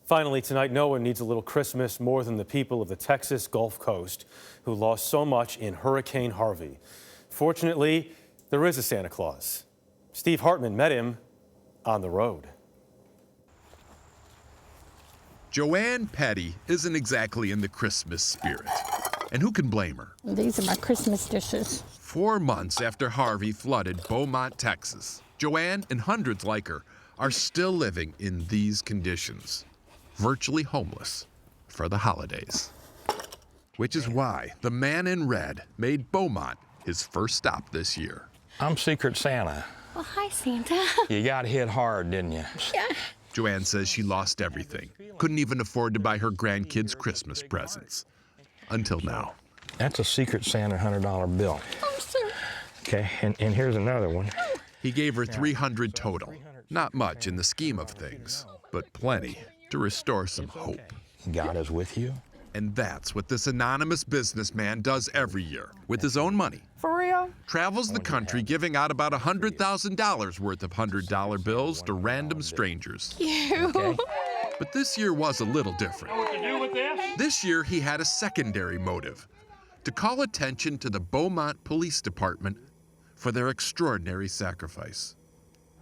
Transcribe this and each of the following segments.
Finally tonight, no one needs a little Christmas more than the people of the Texas Gulf Coast who lost so much in Hurricane Harvey. Fortunately, there is a Santa Claus. Steve Hartman met him on the road. Joanne Petty isn't exactly in the Christmas spirit. And who can blame her? These are my Christmas dishes. 4 months after Harvey flooded Beaumont, Texas, Joanne and hundreds like her are still living in these conditions, virtually homeless for the holidays. Which is why the man in red made Beaumont his first stop this year. I'm Secret Santa. Well, hi, Santa. You got hit hard, didn't you? Yeah. Joanne says she lost everything, couldn't even afford to buy her grandkids Christmas presents. Until now. That's a Secret Santa $100 bill. Oh, sir. Okay, and here's another one. He gave her $300 total. Not much in the scheme of things, but plenty to restore some hope. God is with you. And that's what this anonymous businessman does every year with his own money. For real? Travels the country giving out about $100,000 worth of $100 bills to random strangers. You. Okay. But this year was a little different. This year he had a secondary motive, to call attention to the Beaumont Police Department for their extraordinary sacrifice.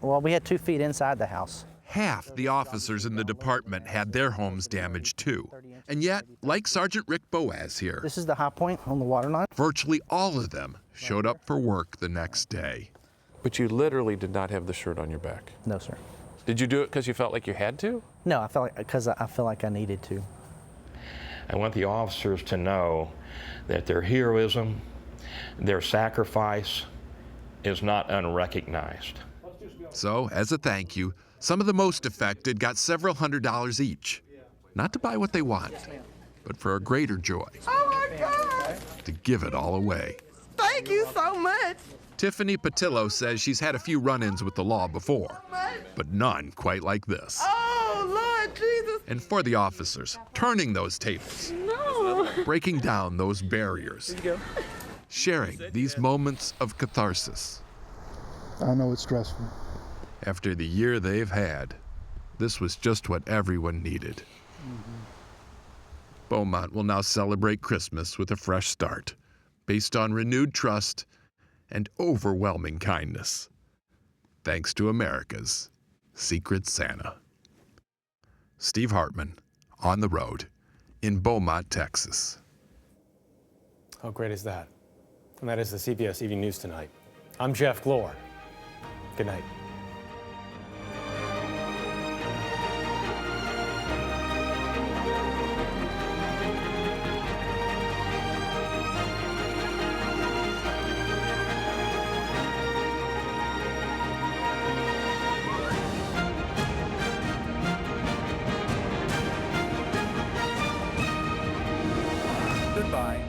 Well, we had 2 feet inside the house. Half the officers in the department had their homes damaged too. And yet, like Sergeant Rick Boaz here, This is the high point on the water line. virtually all of them showed up for work the next day. But you literally did not have the shirt on your back. No, sir. Did you do it because you felt like you had to? No, I felt like because I feel like I needed to. I want the officers to know that their heroism, their sacrifice is not unrecognized. So, as a thank you, some of the most affected got several $100s each. Not to buy what they want, but for a greater joy. Oh my God! To give it all away. Thank you so much. Tiffany Patillo says she's had a few run-ins with the law before, but none quite like this. Oh, Lord Jesus. And for the officers, turning those tables, breaking down those barriers, sharing these moments of catharsis. I know it's stressful. After the year they've had, this was just what everyone needed. Beaumont will now celebrate Christmas with a fresh start, based on renewed trust and overwhelming kindness. Thanks to America's Secret Santa. Steve Hartman, on the road, in Beaumont, Texas. How great is that? And that is the CBS Evening News tonight. I'm Jeff Glor. Good night. Goodbye.